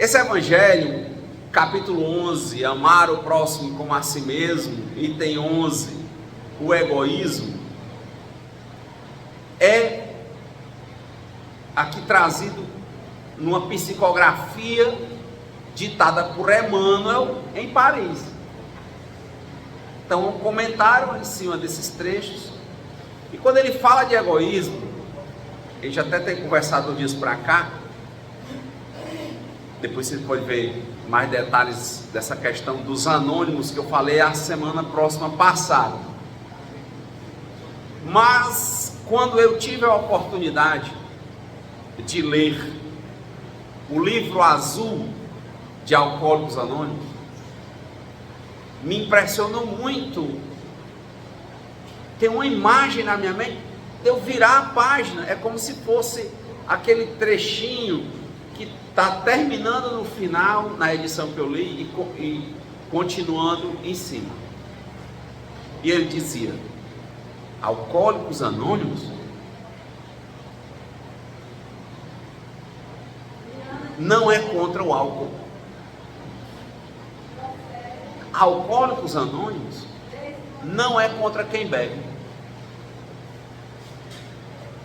Esse evangelho, capítulo 11, amar o próximo como a si mesmo, item 11, o egoísmo, é aqui trazido numa psicografia ditada por Emmanuel em Paris. Então, um comentário em cima desses trechos. E quando ele fala de egoísmo, a gente até tem conversado dias para cá, depois você pode ver mais detalhes dessa questão dos anônimos que eu falei a semana próxima passada. Mas quando eu tive a oportunidade de ler o livro azul de Alcoólicos Anônimos, me impressionou muito. Tem uma imagem na minha mente de eu virar a página, é como se fosse aquele trechinho que está terminando no final, na edição que eu li, e continuando em cima. E ele dizia: Alcoólicos Anônimos não é contra o álcool. Alcoólicos Anônimos não é contra quem bebe.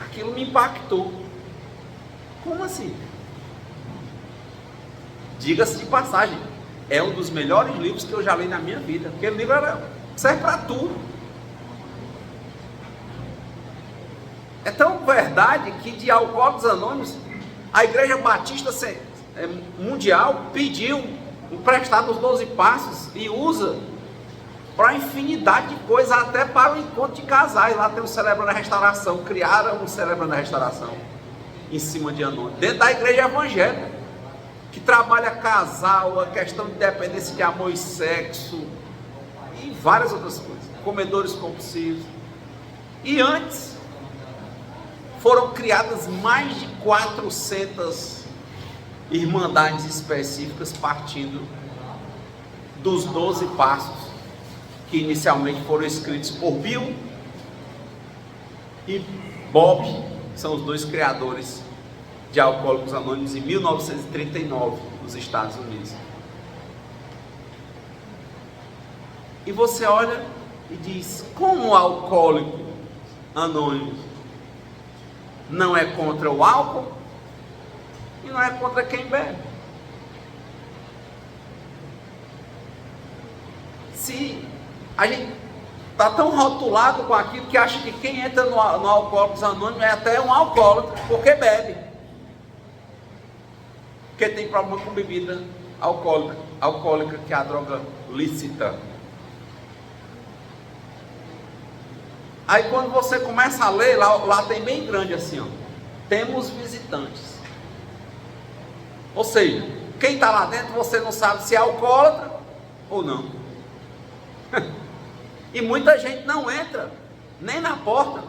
Aquilo me impactou. Como assim? Diga-se de passagem, é um dos melhores livros que eu já li na minha vida. Aquele livro serve para tudo. É tão verdade que de Alcoólicos Anônimos, a Igreja Batista Mundial pediu emprestado os 12 passos e usa para infinidade de coisas, até para o encontro de casais. Lá tem o Celebrando a Restauração, criaram o Celebrando a Restauração em cima de Anônimos, dentro da igreja evangélica, que trabalha casal, a questão de dependência de amor e sexo e várias outras coisas, comedores compulsivos. E antes foram criadas mais de 400 irmandades específicas, partindo dos 12 passos que inicialmente foram escritos por Bill e Bob, são os dois criadores de Alcoólicos Anônimos, em 1939, nos Estados Unidos. E você olha e diz: como o Alcoólico Anônimo não é contra o álcool e não é contra quem bebe? Se a gente está tão rotulado com aquilo que acha que quem entra no Alcoólicos Anônimos é até um alcoólatra, porque bebe, porque tem problema com bebida alcoólica, que é a droga lícita. Aí quando você começa a ler, lá tem bem grande assim, ó, temos visitantes. Ou seja, quem está lá dentro você não sabe se é alcoólatra ou não. E muita gente não entra nem na porta,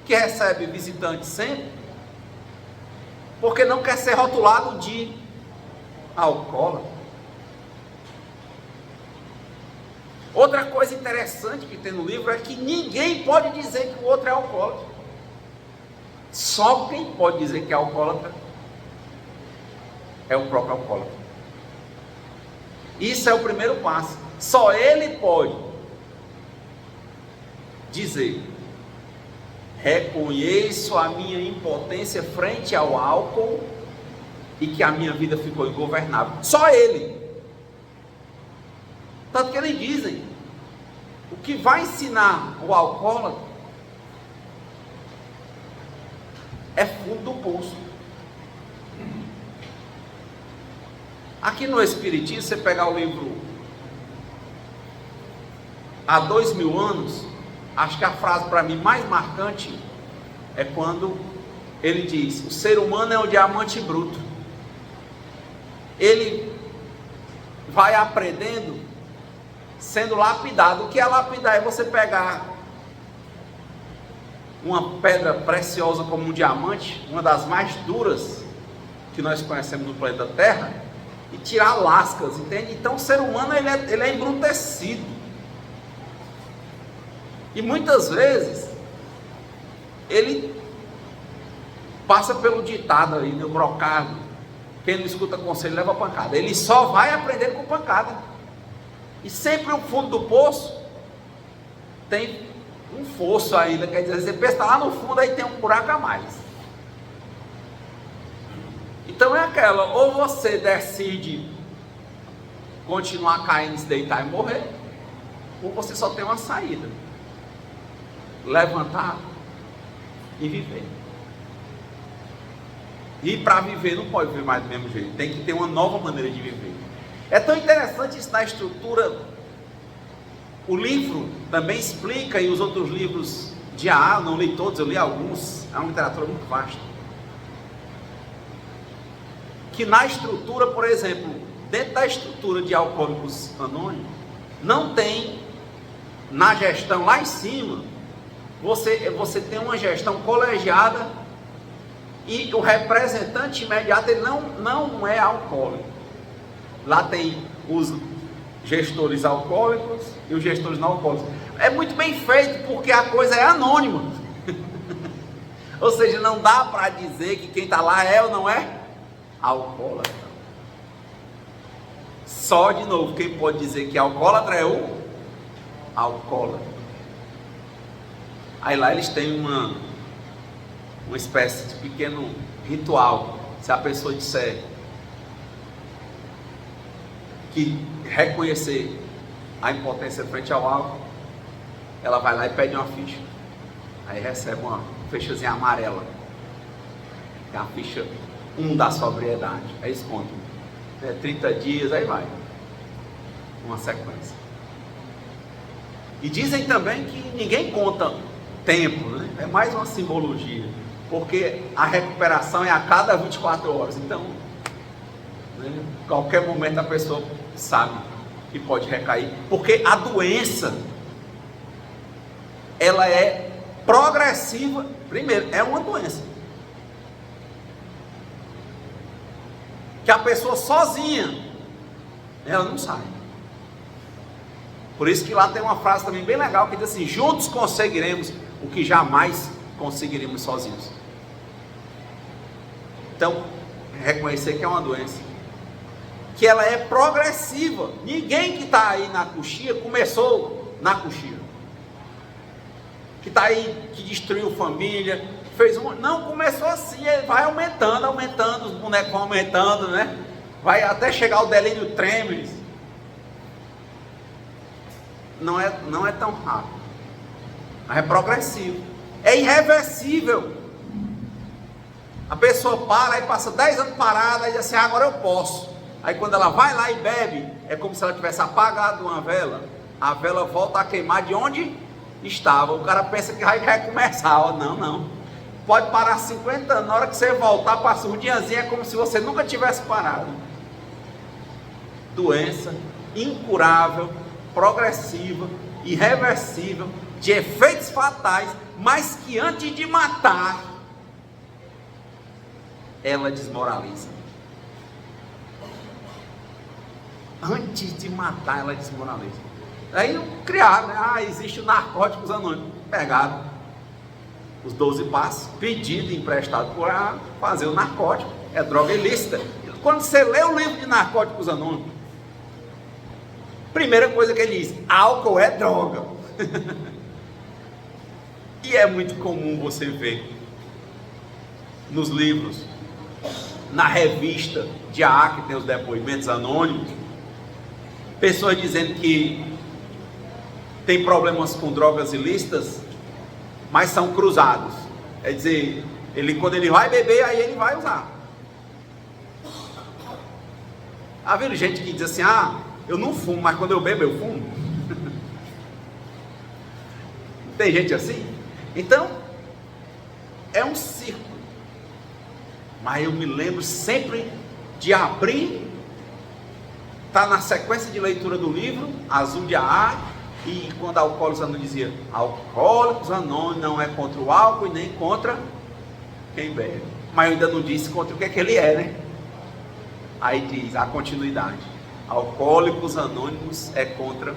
que recebe visitante sempre, porque não quer ser rotulado de alcoólatra. Outra coisa interessante que tem no livro é que ninguém pode dizer que o outro é alcoólatra. Só quem pode dizer que é alcoólatra é o próprio alcoólatra. Isso é o primeiro passo. Só ele pode dizer: reconheço a minha impotência frente ao álcool e que a minha vida ficou ingovernável. Só ele. Tanto que eles dizem: o que vai ensinar o alcoólatra é fundo do poço. Aqui no Espiritismo, você pegar o livro há 2000 anos, acho que a frase para mim mais marcante é quando ele diz: o ser humano é um diamante bruto. Ele vai aprendendo sendo lapidado. O que é lapidar? É você pegar uma pedra preciosa como um diamante, uma das mais duras que nós conhecemos no planeta Terra, e tirar lascas, entende? Então o ser humano ele é embrutecido. E muitas vezes ele passa pelo ditado aí do brocado: Quem não escuta conselho leva pancada. Ele só vai aprender com pancada. E sempre o fundo do poço tem um fosso ainda. Quer dizer, você pensa lá no fundo, aí tem um buraco a mais. Então é aquela, ou você decide continuar caindo, se deitar e morrer, ou você só tem uma saída: levantar e viver. E para viver não pode viver mais do mesmo jeito, tem que ter uma nova maneira de viver. É tão interessante isso na estrutura. O livro também explica, e os outros livros de AA, não li todos, eu li alguns, é uma literatura muito vasta, que na estrutura, por exemplo, dentro da estrutura de Alcoólicos Anônimos, não tem, na gestão lá em cima, você tem uma gestão colegiada, e o representante imediato ele não é alcoólico. Lá tem os gestores alcoólicos e os gestores não alcoólicos. É muito bem feito, porque a coisa é anônima. Ou seja, não dá para dizer que quem está lá é ou não é alcoólatra. Só de novo, quem pode dizer que alcoólatra é o alcoólatra. Aí lá eles têm uma espécie de pequeno ritual. Se a pessoa disser que reconhecer a impotência frente ao álcool, ela vai lá e pede uma ficha. Aí recebe uma fichazinha amarela, é a ficha 1 da sobriedade. Aí eles contam 30 dias, aí vai uma sequência. E dizem também que ninguém conta tempo, né? É mais uma simbologia, porque a recuperação é a cada 24 horas. Então, né, qualquer momento a pessoa sabe que pode recair, porque a doença ela é progressiva. Primeiro, é uma doença que a pessoa sozinha ela não sai. Por isso que lá tem uma frase também bem legal que diz assim: juntos conseguiremos o que jamais conseguiríamos sozinhos. Então, reconhecer que é uma doença, que ela é progressiva. Ninguém que está aí na coxia começou na coxia, que está aí, que destruiu família, fez um... Não, começou assim, ele vai aumentando, os bonecos vão aumentando, né? Vai até chegar ao delírio trêmulis. Não é tão rápido, mas é progressivo, é irreversível. A pessoa para, aí passa 10 anos parada, e diz assim: agora eu posso. Aí quando ela vai lá e bebe, é como se ela tivesse apagado uma vela, a vela volta a queimar de onde estava. O cara pensa que vai recomeçar. Não, pode parar 50 anos, na hora que você voltar, passa um diazinho, é como se você nunca tivesse parado. Doença incurável, progressiva, irreversível, de efeitos fatais, mas que antes de matar, ela desmoraliza. Antes de matar, ela desmoraliza. Aí criaram, né? Existe o Narcóticos Anônimos. Pegaram os 12 passos, pedido emprestado para fazer o narcótico. É droga ilícita. Quando você lê o livro de Narcóticos Anônimos, primeira coisa que ele diz: álcool é droga. E é muito comum você ver nos livros, na revista de AA, que tem os depoimentos anônimos, pessoas dizendo que tem problemas com drogas ilícitas, mas são cruzados. É dizer, quando ele vai beber, aí ele vai usar. Há vindo gente que diz assim: eu não fumo, mas quando eu bebo eu fumo. Tem gente assim? Então, é um círculo. Mas eu me lembro sempre de abrir, está na sequência de leitura do livro Azul de AA, e quando Alcoólicos Anônimos dizia: Alcoólicos Anônimos não é contra o álcool e nem contra quem bebe. Mas eu ainda não disse contra o que ele é, né? Aí diz a continuidade: Alcoólicos Anônimos é contra...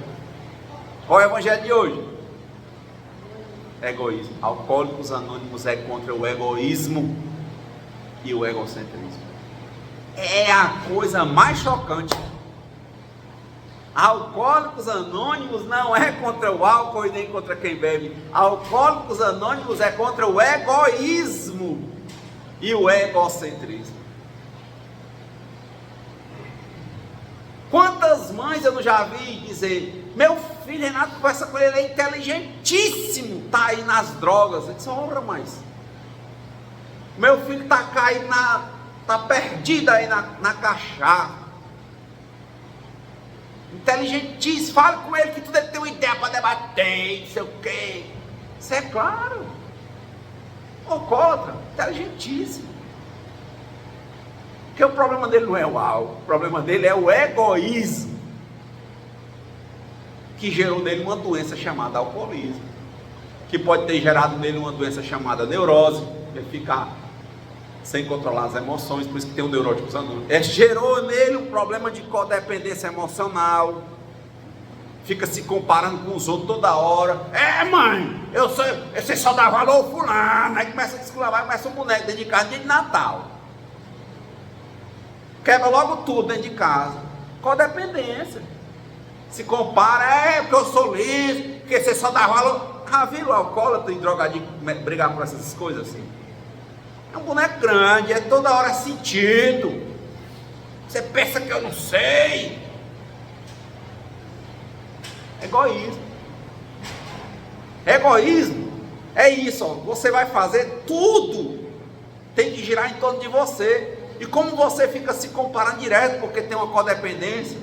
Qual é o evangelho de hoje? Egoísmo. Alcoólicos Anônimos é contra o egoísmo e o egocentrismo. é a coisa mais chocante. Alcoólicos Anônimos não é contra o álcool e nem contra quem bebe. Alcoólicos Anônimos é contra o egoísmo e o egocentrismo. Quantas mães eu não já vi dizer: meu filho Renato, conversa com ele, é inteligentíssimo, está aí nas drogas. Eu disse: ora, mas meu filho está caído, está perdido aí na cachaça. Inteligentíssimo, fala com ele que tu deve ter uma ideia para debater, não sei o quê. Isso é claro. Alcoólatra, inteligentíssimo. Porque o problema dele não é o álcool, o problema dele é o egoísmo, que gerou nele uma doença chamada alcoolismo, que pode ter gerado nele uma doença chamada neurose, ele ficar sem controlar as emoções, por isso que tem o neurótico anônimo. Gerou nele um problema de codependência emocional, fica se comparando com os outros toda hora. Mãe, você só dá valor ao fulano. Aí começa a desclavar, começa um boneco dentro de casa, dia de Natal. Quebra logo tudo dentro de casa. Codependência. Se compara, porque eu sou liso, porque você só dá valor. Viu o alcoólatra e drogadinho brigar por essas coisas assim? É um boneco grande, é toda hora sentido. Você pensa que eu não sei. Egoísmo. Egoísmo é isso, ó. Você vai fazer tudo, tem que girar em torno de você. E como você fica se comparando direto, porque tem uma codependência,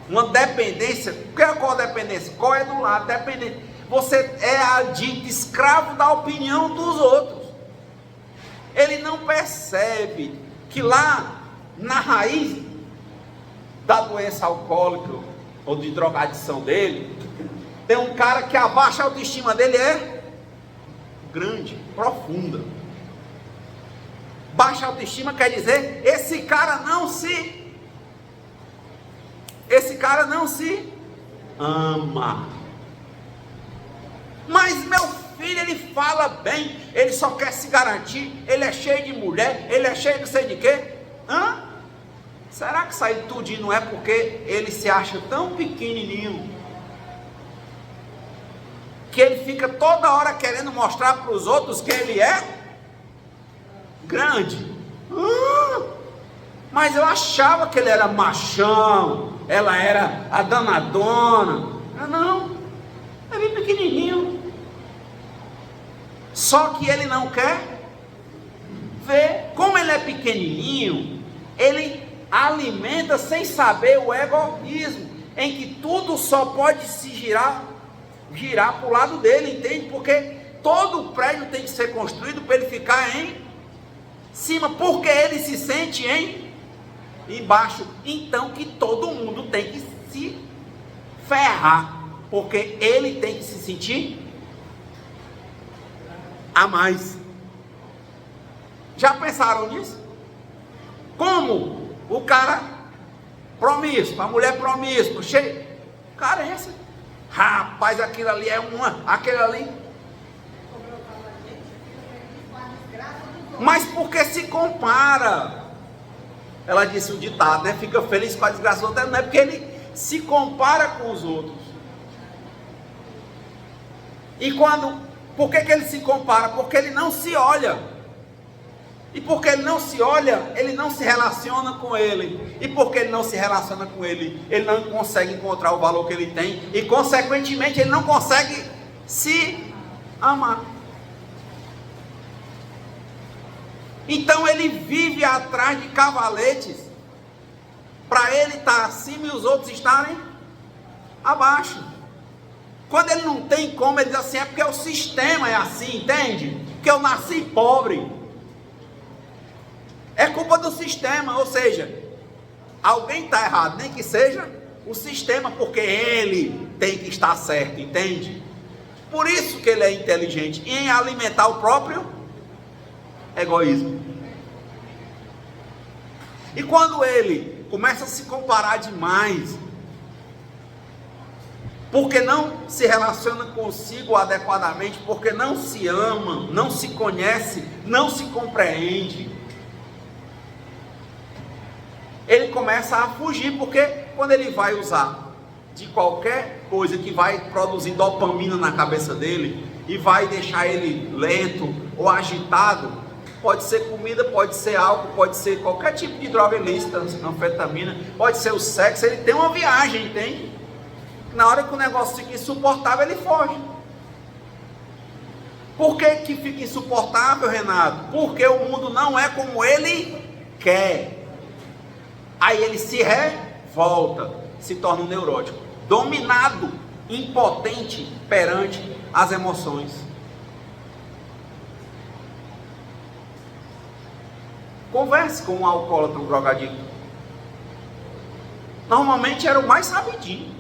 uma dependência. O que é a codependência? Qual é do lado? Dependente. Você é adicto, escravo da opinião dos outros. Ele não percebe que lá na raiz da doença alcoólica ou de drogadição dele, tem um cara que a baixa autoestima dele é grande, profunda. Baixa autoestima quer dizer, esse cara não se ama. Mas meu filho, ele fala bem, ele só quer se garantir, ele é cheio de mulher, ele é cheio de não sei de quê. Será que isso aí tudinho não é porque ele se acha tão pequenininho, que ele fica toda hora querendo mostrar para os outros que ele é grande? Mas eu achava que ele era machão, ela era a danadona. Não, é bem pequenininho. Só que ele não quer ver. Como ele é pequenininho, ele alimenta sem saber o egoísmo, em que tudo só pode se girar para o lado dele, entende? Porque todo o prédio tem que ser construído para ele ficar em cima, porque ele se sente embaixo. Então que todo mundo tem que se ferrar, porque ele tem que se sentir a mais. Já pensaram nisso? Como o cara promíscuo, a mulher promíscua, cheio, carência. Rapaz, aquilo ali é aquele ali. Mas porque se compara. Ela disse um ditado, né? Fica feliz com a desgraça do outro. Não é porque ele se compara com os outros. E por que ele se compara? Porque ele não se olha. E porque ele não se olha, ele não se relaciona com ele. E porque ele não se relaciona com ele, ele não consegue encontrar o valor que ele tem. E consequentemente ele não consegue se amar. Então ele vive atrás de cavaletes, para ele estar acima e os outros estarem abaixo. Quando ele não tem como, ele diz assim: é porque o sistema é assim, entende? Porque eu nasci pobre. É culpa do sistema, ou seja, alguém está errado, nem que seja o sistema, porque ele tem que estar certo, entende? Por isso que ele é inteligente em alimentar o próprio egoísmo. E quando ele começa a se comparar demais, porque não se relaciona consigo adequadamente, porque não se ama, não se conhece, não se compreende, começa a fugir, porque quando ele vai usar de qualquer coisa que vai produzir dopamina na cabeça dele e vai deixar ele lento ou agitado, pode ser comida, pode ser álcool, pode ser qualquer tipo de droga ilícita, anfetamina, pode ser o sexo, ele tem uma viagem, entende? Na hora que o negócio fica insuportável, ele foge. Por que que fica insuportável, Renato? Porque o mundo não é como ele quer. Aí ele se revolta, se torna um neurótico, dominado, impotente perante as emoções. Converse com um alcoólatra, um drogadicto. Normalmente era o mais sabidinho.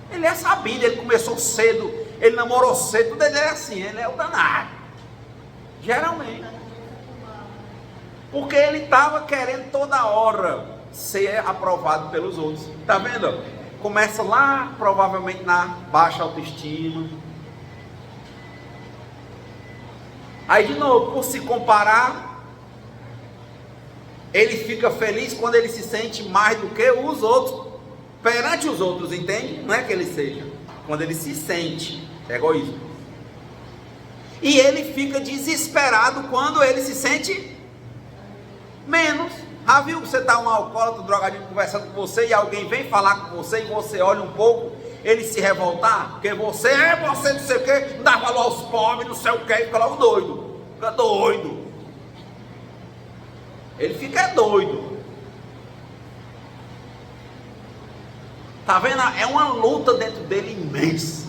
Ele é sabido, ele começou cedo, ele namorou cedo, tudo ele é assim, ele é o danado. Geralmente. Porque ele estava querendo toda hora ser aprovado pelos outros. Está vendo? Começa lá, provavelmente na baixa autoestima. Aí de novo, por se comparar, ele fica feliz quando ele se sente mais do que os outros, perante os outros, entende? Não é que ele seja, quando ele se sente, é egoísmo. E ele fica desesperado quando ele se sente menos. Já viu que você está um alcoólatra, um drogadinho conversando com você e alguém vem falar com você e você olha um pouco, ele se revoltar, porque você não sei o que, não dá valor aos pobres, não sei o que, fica logo doido, fica doido. Ele fica doido. Tá vendo? É uma luta dentro dele imensa.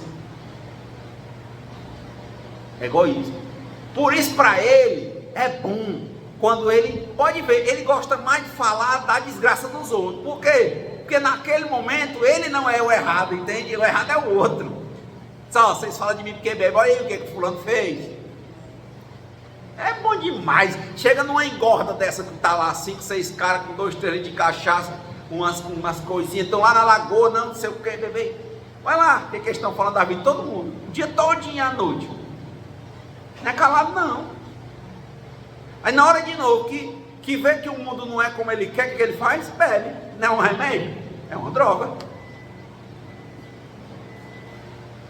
Egoísmo. Por isso para ele é bom quando ele, pode ver, ele gosta mais de falar da desgraça dos outros. Por quê? Porque naquele momento ele não é o errado, entende? O errado é o outro. Só, vocês falam de mim porque bebe, olha aí o que o fulano fez. É bom demais. Chega numa engorda dessa que tá lá 5, 6 caras com 2, 3 litros de cachaça, umas coisinhas, estão lá na lagoa, não sei o que, bebê. Vai lá, o que eles estão falando da vida de todo mundo, o dia todinho à noite. Não é calado não. Aí na hora de novo que vê que o mundo não é como ele quer, o que ele faz? Bebe. Não é um remédio, é uma droga.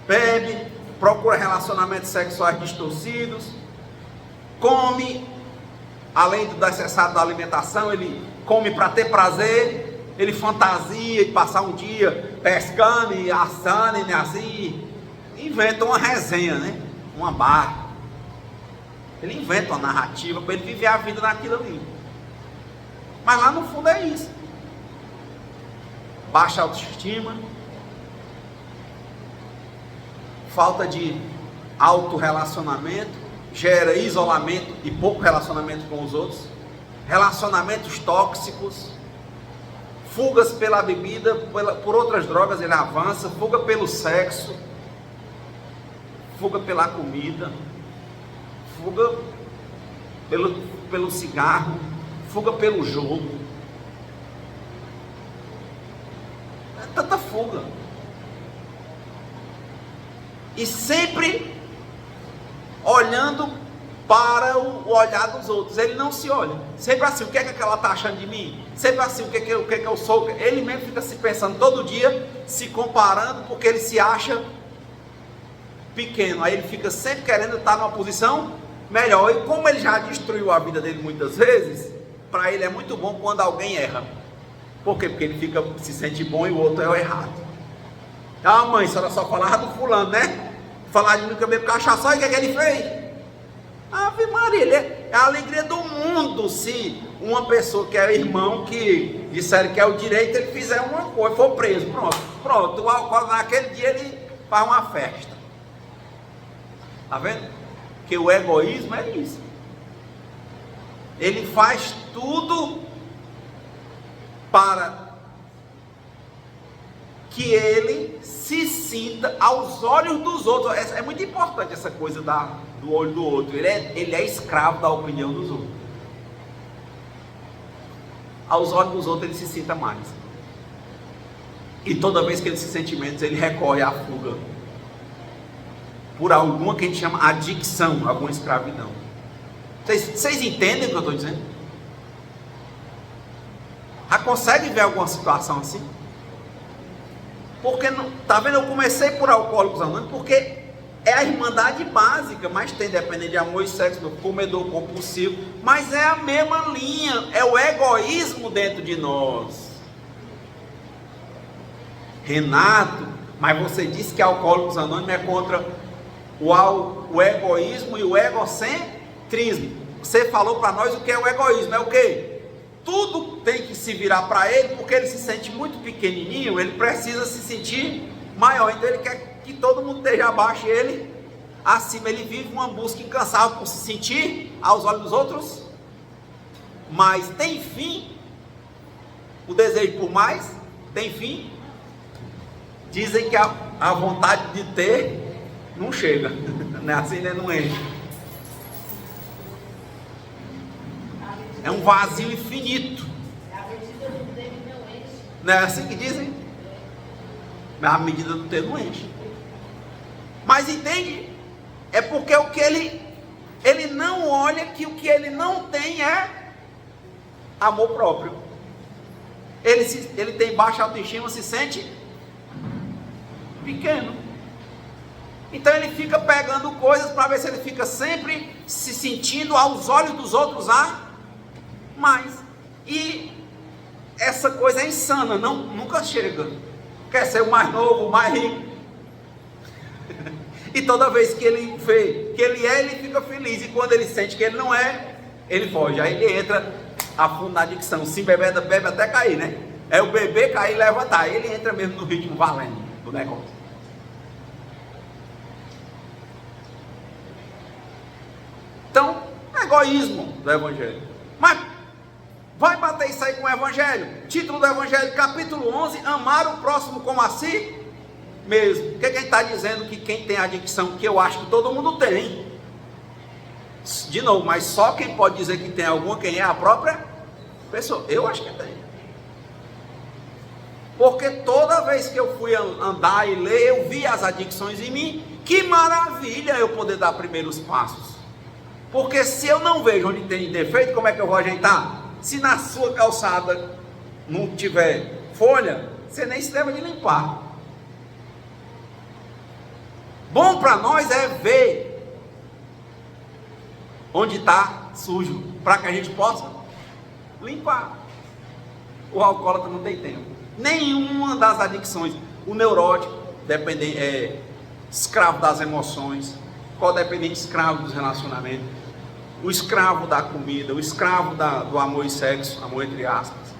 Bebe, procura relacionamentos sexuais distorcidos, come, além do excessado da alimentação, ele come para ter prazer, ele fantasia de passar um dia pescando e assando e assim, inventa uma resenha, né? Uma barra. Ele inventa uma narrativa para ele viver a vida naquilo ali. Mas lá no fundo é isso. Baixa autoestima, falta de autorrelacionamento, gera isolamento e pouco relacionamento com os outros, relacionamentos tóxicos, fugas pela bebida, por outras drogas ele avança, fuga pelo sexo, fuga pela comida, fuga pelo cigarro, fuga pelo jogo. É tanta fuga. E sempre olhando para o olhar dos outros. Ele não se olha. Sempre assim, o que é que ela está achando de mim? Sempre assim, o que é que eu sou? Ele mesmo fica se pensando todo dia, se comparando, porque ele se acha pequeno. Aí ele fica sempre querendo estar numa posição melhor. E como ele já destruiu a vida dele muitas vezes, para ele é muito bom quando alguém erra. Por quê? Porque ele se sente bom e o outro é o errado. Ah, mãe, a senhora só falava do fulano, né? Falar de mim que eu bebo cachaça, olha o que ele fez. Ave Maria, é a alegria do mundo se uma pessoa que é irmão, que disser que é o direito, ele fizer uma coisa, for preso, pronto, o álcool naquele dia ele faz uma festa. Tá vendo? Que o egoísmo é isso. Ele faz tudo para que ele se sinta aos olhos dos outros. É muito importante essa coisa do olho do outro. Ele é escravo da opinião dos outros. Aos olhos dos outros ele se sinta mais. E toda vez que ele se sente menos, ele recorre à fuga. Por alguma que a gente chama adicção, alguma escravidão. Vocês entendem o que eu estou dizendo? consegue ver alguma situação assim? Porque, tá vendo, eu comecei por Alcoólicos Anônimos, porque é a irmandade básica, mas tem dependente de amor e sexo, do comedor compulsivo, mas é a mesma linha, é o egoísmo dentro de nós. Renato, mas você disse que Alcoólicos Anônimos é contra o egoísmo e o egocentrismo. Você falou para nós o que é o egoísmo, é o quê? Tudo tem que se virar para ele, porque ele se sente muito pequenininho, ele precisa se sentir maior, então ele quer que todo mundo esteja abaixo e ele acima. Ele vive uma busca incansável por se sentir aos olhos dos outros, mas tem fim. O desejo por mais tem fim. Dizem que a vontade de ter não chega, não é assim, né? Não enche. É um vazio infinito. Não é assim que dizem? A medida do tempo não enche. Mas entende? É porque o que ele não olha que o que ele não tem é amor próprio. Ele tem baixa autoestima, se sente pequeno. Então ele fica pegando coisas para ver se ele fica sempre se sentindo aos olhos dos outros mais. E essa coisa é insana, nunca chega. Quer ser o mais novo, o mais rico. E toda vez que ele vê que ele é, ele fica feliz. E quando ele sente que ele não é, ele foge. Aí ele entra a fundo na adicção. Se bebe até cair, né? É o bebê cair e levantar. Aí ele entra mesmo no ritmo valendo do negócio. Então, egoísmo do Evangelho. Mas vai bater isso aí com o Evangelho. Título do Evangelho, capítulo 11, amar o próximo como a si mesmo. O que ele está dizendo? Que quem tem adicção, que eu acho que todo mundo tem. De novo, mas só quem pode dizer que tem alguma, quem é a própria pessoa. Eu acho que tem. Porque toda vez que eu fui andar e ler, eu vi as adicções em mim. Que maravilha eu poder dar primeiros passos. Porque se eu não vejo onde tem defeito, como é que eu vou ajeitar? Se na sua calçada não tiver folha, você nem se lembra de limpar. Bom para nós é ver onde está sujo, para que a gente possa limpar. O alcoólatra não tem tempo. Nenhuma das adicções. O neurótico, escravo das emoções, codependente, escravo dos relacionamentos, o escravo da comida, o escravo do amor e sexo, amor entre aspas,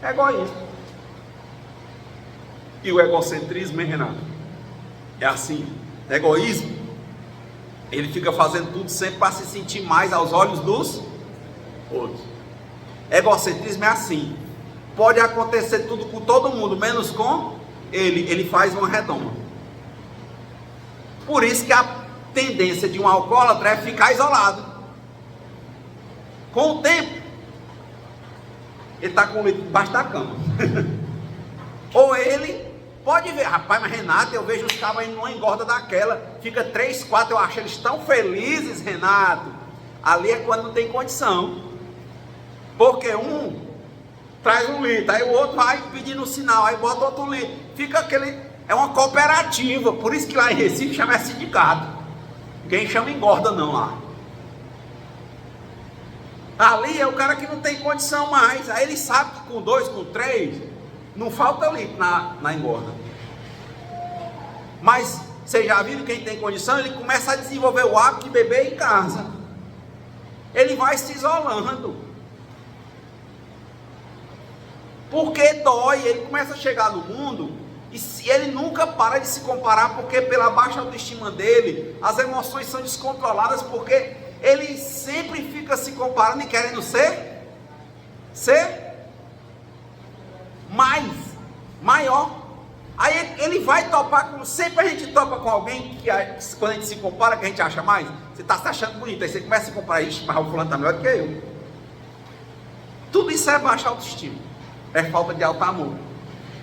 é egoísmo. E o egocentrismo, hein, Renato? É assim, egoísmo, ele fica fazendo tudo sempre para se sentir mais aos olhos dos outros. Egocentrismo é assim, pode acontecer tudo com todo mundo, menos com ele faz uma redoma. Por isso que a tendência de um alcoólatra é ficar isolado. Com o tempo, ele está com o litro debaixo da cama. Ou ele pode ver, rapaz, mas Renato, eu vejo os cabos indo numa engorda daquela, fica 3, 4, eu acho eles tão felizes, Renato. Ali é quando não tem condição. Porque um traz um litro, aí o outro vai pedindo sinal, aí bota outro litro. Fica aquele, é uma cooperativa, por isso que lá em Recife chama sindicato. Quem chama engorda não lá. Ali é o cara que não tem condição mais. Aí ele sabe que com 2, com 3, não falta litro na engorda. Mas vocês já viram, quem tem condição, ele começa a desenvolver o hábito de beber em casa. Ele vai se isolando. Porque dói, ele começa a chegar no mundo e ele nunca para de se comparar, porque pela baixa autoestima dele, as emoções são descontroladas, porque ele sempre fica se comparando e querendo ser maior. Aí ele vai topar com, sempre a gente topa com alguém que quando a gente se compara, que a gente acha mais, você está se achando bonito, aí você começa a se comparar, ixi, mas o fulano está melhor do que eu. Tudo isso é baixa autoestima, é falta de alto amor.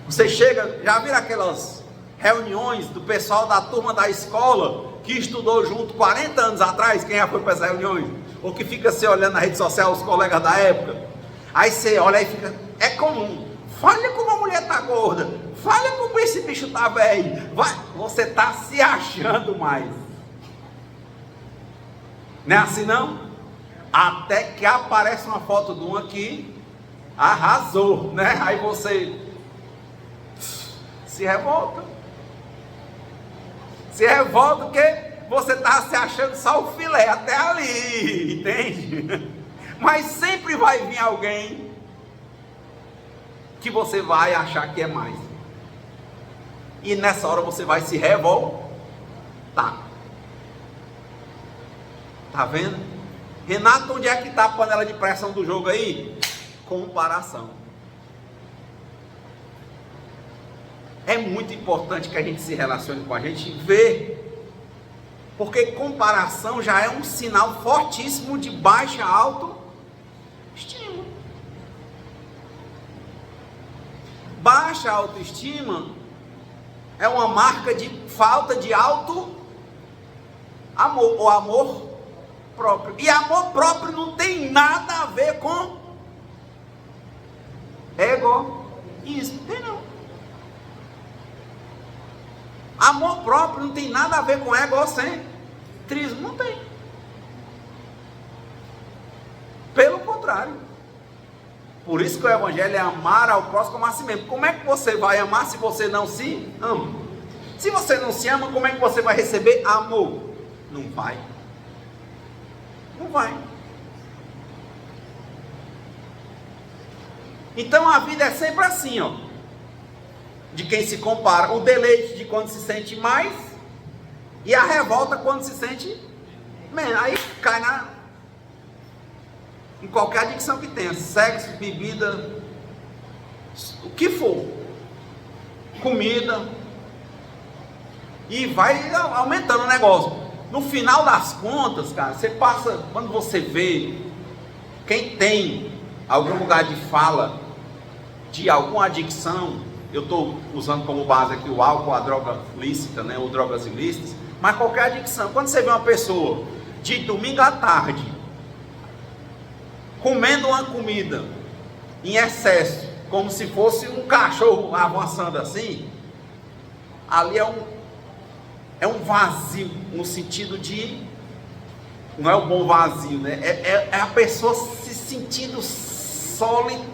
Você chega, já viram aquelas reuniões do pessoal da turma da escola, que estudou junto 40 anos atrás, quem já foi para essas reuniões? Ou que fica se olhando na rede social os colegas da época? Aí você olha e fica, É comum. Olha como a mulher está gorda. Olha como esse bicho está velho. Você está se achando mais. Não é assim não? Até que aparece uma foto de um aqui, arrasou, né? Aí você se revolta. Se revolta porque você está se achando só o filé até ali, entende? Mas sempre vai vir alguém que você vai achar que é mais. E nessa hora você vai se revoltar. Tá vendo? Renato, onde é que está a panela de pressão do jogo aí? Comparação. É muito importante que a gente se relacione com a gente e vê. Porque comparação já é um sinal fortíssimo de baixa autoestima. Baixa autoestima é uma marca de falta de amor ou amor próprio. E amor próprio não tem nada a ver com egoísmo. Tem não. Amor próprio não tem nada a ver com egocentrismo. Não tem. Pelo contrário. Por isso que o evangelho é amar ao próximo como a si mesmo. Como é que você vai amar se você não se ama? Se você não se ama, como é que você vai receber amor? Não vai. Não vai. Então a vida é sempre assim, ó. De quem se compara. O deleite de quando se sente mais e a revolta quando se sente menos. Aí cai em qualquer adicção que tenha. Sexo, bebida, o que for. Comida. E vai aumentando o negócio. No final das contas, cara, você passa, quando você vê quem tem algum lugar de fala de alguma adicção, eu estou usando como base aqui o álcool, a droga lícita, né, ou drogas ilícitas, mas qualquer adicção, quando você vê uma pessoa de domingo à tarde comendo uma comida em excesso, como se fosse um cachorro avançando assim, ali é um vazio, no sentido de, não é um bom vazio, né? É a pessoa se sentindo solitária.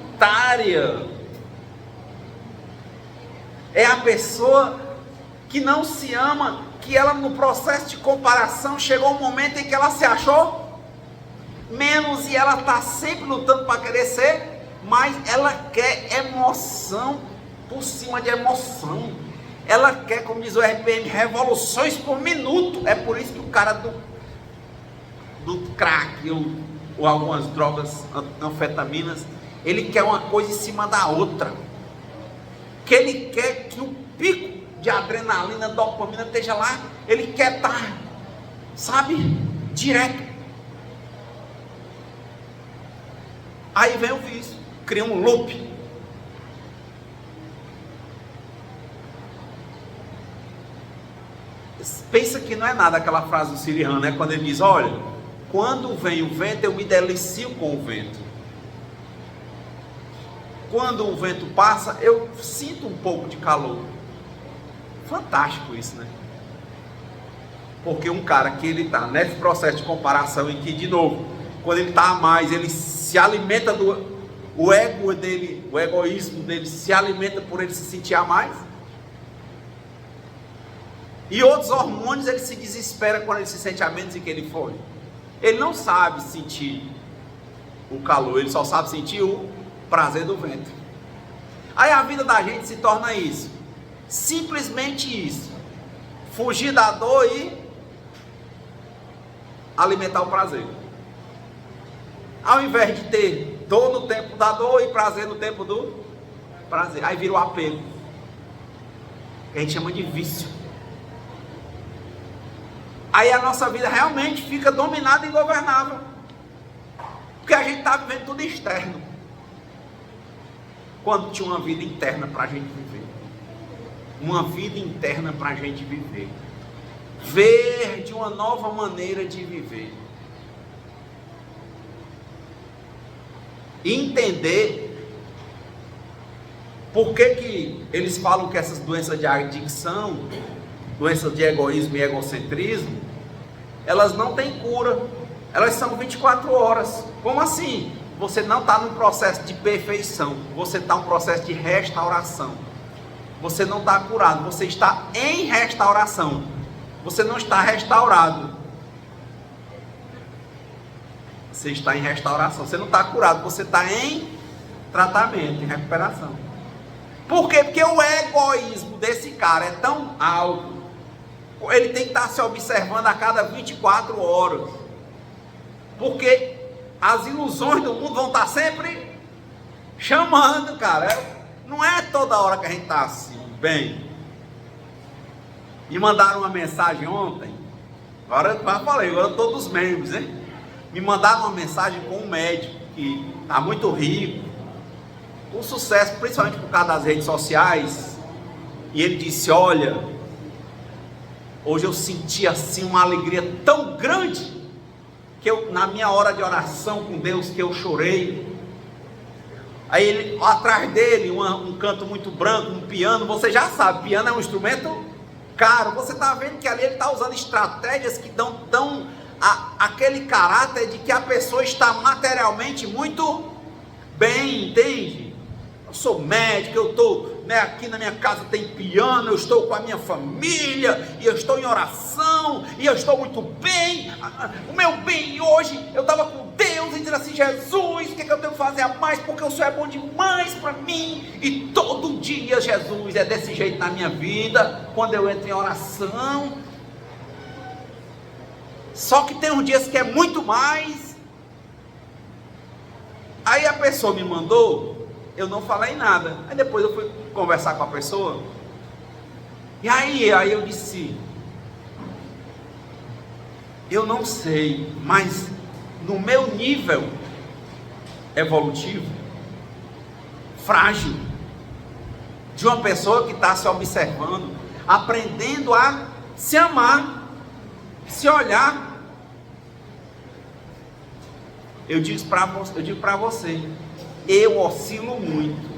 É a pessoa que não se ama, que ela no processo de comparação chegou um momento em que ela se achou menos e ela está sempre lutando para querer ser, mas ela quer emoção por cima de emoção. Ela quer, como diz o RPM, revoluções por minuto. É por isso que o cara do crack ou algumas drogas anfetaminas, ele quer uma coisa em cima da outra. Que ele quer que o pico de adrenalina, dopamina esteja lá. Ele quer estar, sabe, direto. Aí vem o vício, cria um loop. Pensa que não é nada aquela frase do Siriano, né? Quando ele diz, olha, quando vem o vento, eu me delicio com o vento. Quando o vento passa, eu sinto um pouco de calor. Fantástico isso, né? Porque um cara que ele está nesse processo de comparação em que, de novo, quando ele está a mais, ele se alimenta o ego dele, o egoísmo dele se alimenta por ele se sentir a mais. E outros hormônios, ele se desespera quando ele se sente a menos do que ele foi. Ele não sabe sentir o calor, ele só sabe sentir o prazer do vento. Aí a vida da gente se torna isso, simplesmente isso: fugir da dor e alimentar o prazer. Ao invés de ter dor no tempo da dor e prazer no tempo do prazer, aí vira o apego, que a gente chama de vício. Aí a nossa vida realmente fica dominada e ingovernável, porque a gente está vivendo tudo externo, quando tinha uma vida interna para a gente viver. Uma vida interna para a gente viver. Ver de uma nova maneira de viver. E entender Por que eles falam que essas doenças de adicção, doenças de egoísmo e egocentrismo, elas não têm cura, elas são 24 horas. Como assim? Você não está num processo de perfeição, você está num processo de restauração. Você não está curado, você está em restauração. Você não está restaurado, você está em restauração. Você não está curado, você está em tratamento, em recuperação. Por quê? Porque o egoísmo desse cara é tão alto, ele tem que estar se observando a cada 24 horas. Porque as ilusões do mundo vão estar sempre chamando, cara. Não é toda hora que a gente está assim, bem. Me mandaram uma mensagem ontem, agora eu falei, agora eu estou dos membros, hein? Me mandaram uma mensagem com um médico que está muito rico, com sucesso, principalmente por causa das redes sociais, e ele disse: olha, hoje eu senti assim uma alegria tão grande, que eu, na minha hora de oração com Deus, que eu chorei. Aí ele, atrás dele, um canto muito branco, um piano. Você já sabe, piano é um instrumento caro. Você está vendo que ali ele está usando estratégias que dão aquele caráter de que a pessoa está materialmente muito bem, entende? Eu sou médico, eu estou, aqui na minha casa tem piano, eu estou com a minha família, e eu estou em oração, e eu estou muito bem. O meu bem hoje, eu estava com Deus e dizendo assim: Jesus, o que eu tenho que fazer a mais, porque o Senhor é bom demais para mim. E todo dia Jesus é desse jeito na minha vida, quando eu entro em oração. Só que tem uns dias que é muito mais. Aí a pessoa me mandou, eu não falei nada. Aí depois eu fui conversar com a pessoa, e aí eu disse: eu não sei, mas no meu nível evolutivo, frágil, de uma pessoa que está se observando, aprendendo a se amar, se olhar, eu digo para você, eu oscilo muito.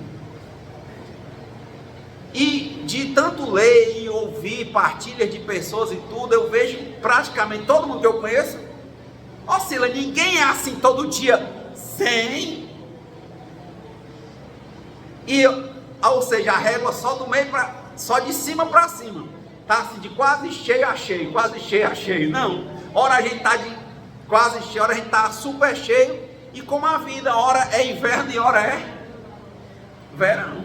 E de tanto ler e ouvir partilhas de pessoas e tudo, eu vejo praticamente todo mundo que eu conheço oscila. Ninguém é assim todo dia, sem. Ou seja, a régua só do meio só de cima para cima. Tá assim de quase cheio a cheio, quase cheio a cheio. Não. Ora a gente tá de quase cheio, ora a gente tá super cheio. E como a vida, ora é inverno e ora é verão.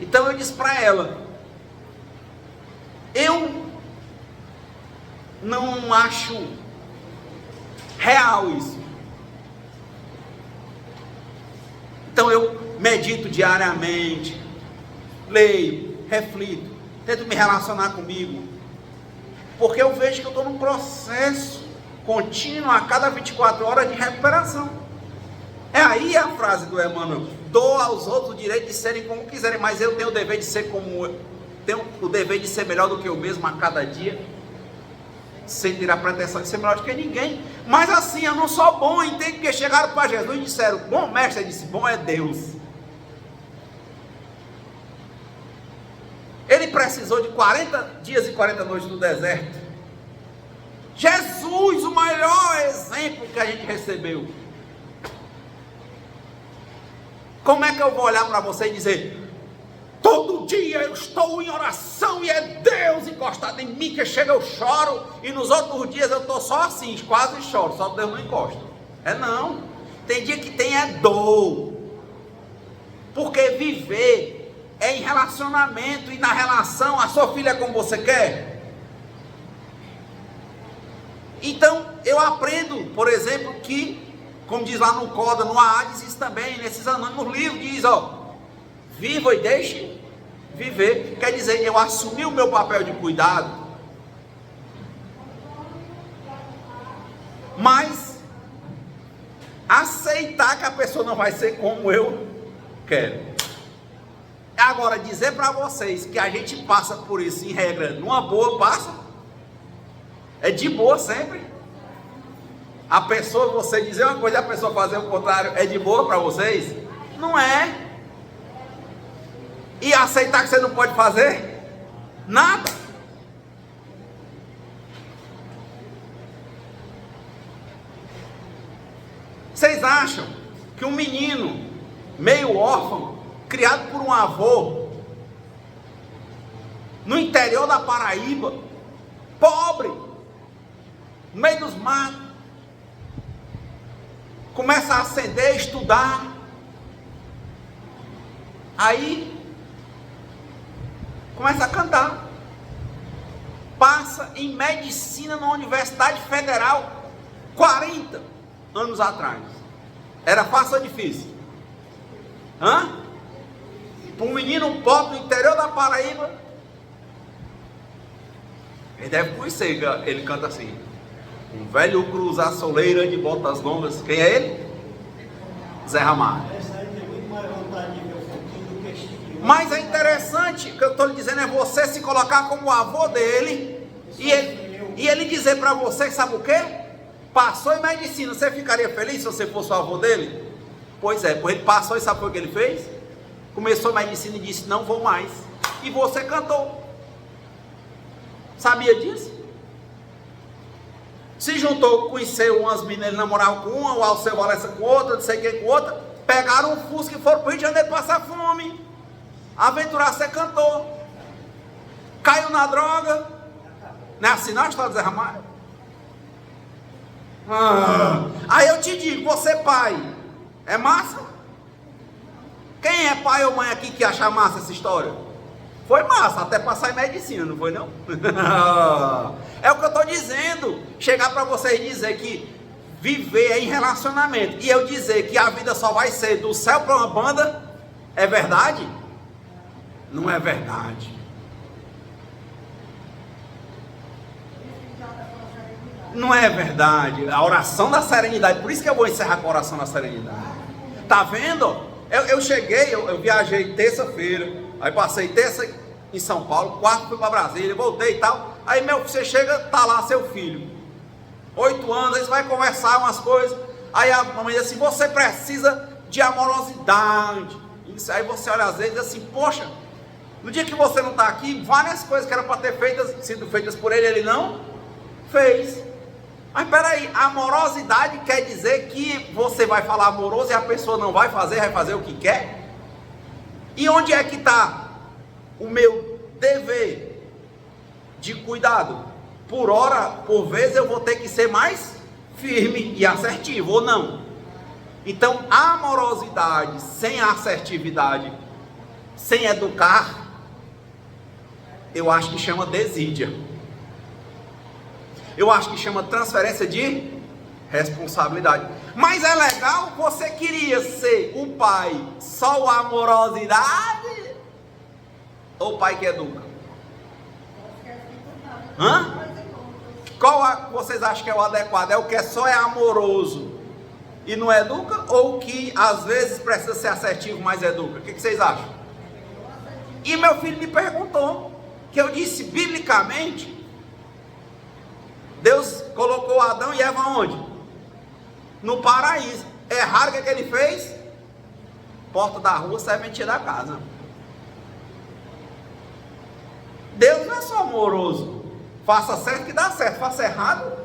Então eu disse para ela: eu não acho real isso. Então eu medito diariamente, leio, reflito, tento me relacionar comigo, porque eu vejo que eu estou num processo contínuo a cada 24 horas de recuperação. É aí a frase do Emmanuel: dou aos outros o direito de serem como quiserem, mas eu tenho o dever de ser como eu, tenho o dever de ser melhor do que eu mesmo a cada dia, sem ter a pretensão de ser melhor do que ninguém. Mas assim, eu não sou bom, entende? Porque chegaram para Jesus e disseram: bom mestre, ele disse: bom é Deus. Ele precisou de 40 dias e 40 noites no deserto. Jesus, o maior exemplo que a gente recebeu. Como é que eu vou olhar para você e dizer: todo dia eu estou em oração e é Deus encostado em mim, que chega eu choro, e nos outros dias eu estou só assim, quase choro, só Deus não encosta? É não. Tem dia que tem dor, porque viver é em relacionamento, e na relação a sua filha é como você quer. Então eu aprendo, por exemplo, que, como diz lá no Coda, no Hades, isso também, nesses anônimos livros, diz: viva e deixe viver. Quer dizer, eu assumi o meu papel de cuidado, mas aceitar que a pessoa não vai ser como eu quero. Agora, dizer para vocês que a gente passa por isso em regra, numa boa, passa. É de boa sempre. A pessoa, você dizer uma coisa e a pessoa fazer o contrário, é de boa para vocês? Não é. E aceitar que você não pode fazer nada. Vocês acham que um menino meio órfão, criado por um avô, no interior da Paraíba, pobre, no meio dos matos, começa a ascender, estudar, aí começa a cantar, passa em medicina na Universidade Federal 40 anos atrás. Era fácil ou difícil? Para um menino pobre no interior da Paraíba, ele deve conhecer, ele canta assim: um velho cruzar a soleira de botas longas. Quem é ele? Zé Ramalho. Mas é interessante, o que eu estou lhe dizendo é você se colocar como o avô dele, e ele dizer para você, sabe o quê? Passou em medicina, você ficaria feliz se você fosse o avô dele? Pois é, pois ele passou e sabe o que ele fez? Começou medicina e disse: não vou mais. E você cantou. Sabia disso? Se juntou, conheceu umas meninas, namoravam com uma, o Alceu Valença com outra, não sei quem com outra, pegaram um Fusca e foram para o Rio de Janeiro passar fome. Aventurar ser cantor. Caiu na droga. Não é assim não a história do Zé Ramalho? Aí eu te digo, você pai, é massa? Quem é pai ou mãe aqui que acha massa essa história? Foi massa, até passar em medicina, não foi não? É o que eu estou dizendo. Chegar para vocês e dizer que viver é em relacionamento, e eu dizer que a vida só vai ser do céu para uma banda, é verdade? Não é verdade. Não é verdade. A oração da serenidade, por isso que eu vou encerrar com a oração da serenidade. Tá vendo? Eu cheguei, eu viajei terça-feira, aí passei terça em São Paulo, quarta fui para Brasília, voltei e tal. Aí você chega, tá lá seu filho, 8 anos, aí você vai conversar umas coisas. Aí a mamãe diz assim: você precisa de amorosidade. Aí você olha às vezes assim: poxa, no dia que você não está aqui, várias coisas que eram para ter sido feitas por ele, ele não fez. Mas peraí, amorosidade quer dizer que você vai falar amoroso e a pessoa não vai fazer o que quer? E onde é que está o meu dever de cuidado? Por hora, por vezes eu vou ter que ser mais firme e assertivo, ou não? Então, amorosidade sem assertividade, sem educar, eu acho que chama desídia. Eu acho que chama transferência de responsabilidade. Mas é legal, você queria ser o pai só a amorosidade? Ou o pai que educa? Qual vocês acham que é o adequado? É o que só é amoroso e não educa? Ou o que às vezes precisa ser assertivo, mas educa? O que vocês acham? E meu filho me perguntou, que eu disse biblicamente, Deus colocou Adão e Eva onde? No paraíso. É raro o que ele fez? Porta da rua, serventia da casa. Deus não é só amoroso. Faça certo que dá certo, faça errado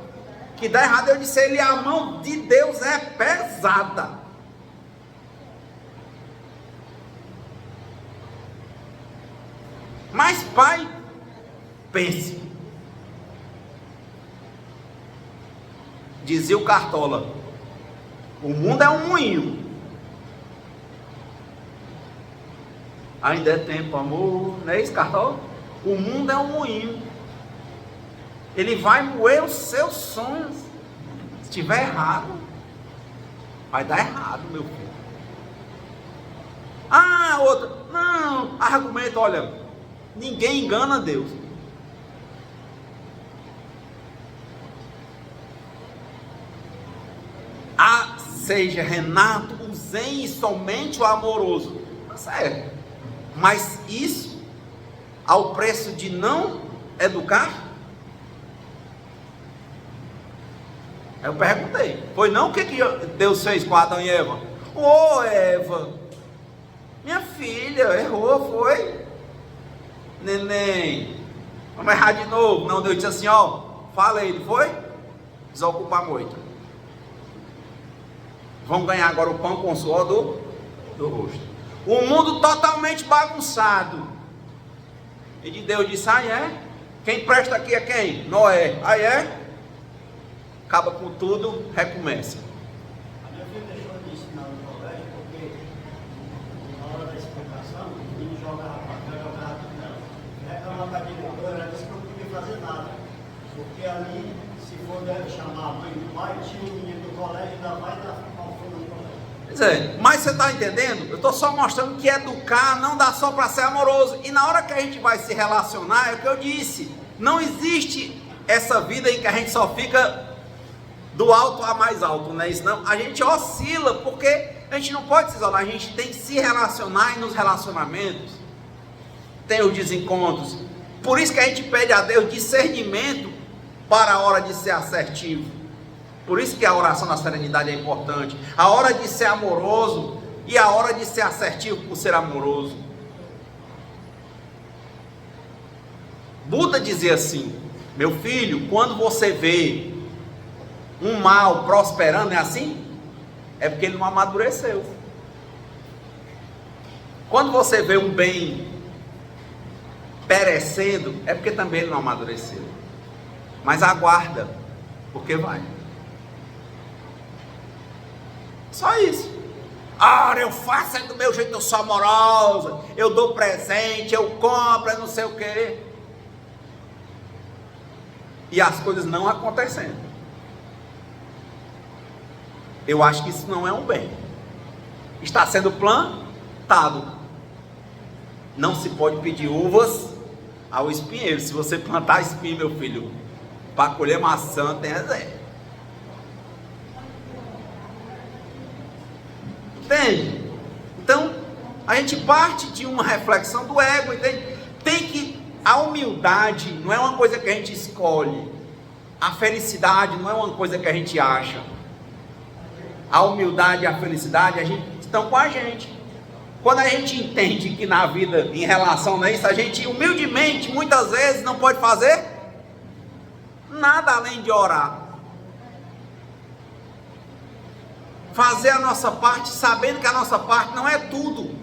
que dá errado. Eu disse a ele: a mão de Deus é pesada. Mas pai, pense. Dizia o Cartola: o mundo é um moinho. Ainda é tempo, amor. Não é isso, Cartola? O mundo é um moinho. Ele vai moer os seus sonhos. Se estiver errado, vai dar errado, meu filho. Outro. Não, argumento, olha, ninguém engana Deus. Seja Renato, usem somente o amoroso. Tá certo. Mas isso ao preço de não educar? Eu perguntei. Foi não o que Deus fez com Adão e Eva? Eva, Minha filha, errou, foi? Neném, vamos errar de novo. Não, Deus disse assim, ó, fala ele, foi? Desocupa a moita. Vamos ganhar agora o pão com o suor do rosto. O mundo totalmente bagunçado. E de Deus disse, ah é? Quem presta aqui é quem? Noé. Ah é? Acaba com tudo, recomeça. A minha filha deixou de ensinar no colégio porque na hora da explicação o menino jogava para cá, jogava tudo nela. Reclamava para a diretora, ela disse que não podia fazer nada. Porque ali, se for chamar a mãe do pai, tinha um menino do colégio, ainda vai dar confusão no colégio. Quer dizer, mas você está entendendo? Eu estou só mostrando que educar não dá só para ser amoroso. E na hora que a gente vai se relacionar, é o que eu disse. Não existe essa vida em que a gente só fica do alto a mais alto, não é isso não? A gente oscila, porque a gente não pode se isolar, a gente tem que se relacionar, e nos relacionamentos tem os desencontros. Por isso que a gente pede a Deus discernimento para a hora de ser assertivo. Por isso que a oração da serenidade é importante. A hora de ser amoroso e a hora de ser assertivo por ser amoroso. Buda dizia assim, meu filho, quando você vê um mal prosperando, é assim? É porque ele não amadureceu. Quando você vê um bem perecendo, é porque também ele não amadureceu. Mas aguarda, porque vai. Só isso. Ora, eu faço do meu jeito, eu sou amorosa, eu dou presente, eu compro, eu não sei o quê. E as coisas não acontecendo. Eu acho que isso não é um bem. Está sendo plantado. Não se pode pedir uvas ao espinheiro. Se você plantar espinho, meu filho, para colher maçã tem reserva. Entende? Então, a gente parte de uma reflexão do ego, entende? A humildade não é uma coisa que a gente escolhe. A felicidade não é uma coisa que a gente acha. A humildade e a felicidade estão com a gente. Quando a gente entende que na vida, em relação a isso, a gente humildemente, muitas vezes, não pode fazer nada além de orar. Fazer a nossa parte, sabendo que a nossa parte não é tudo.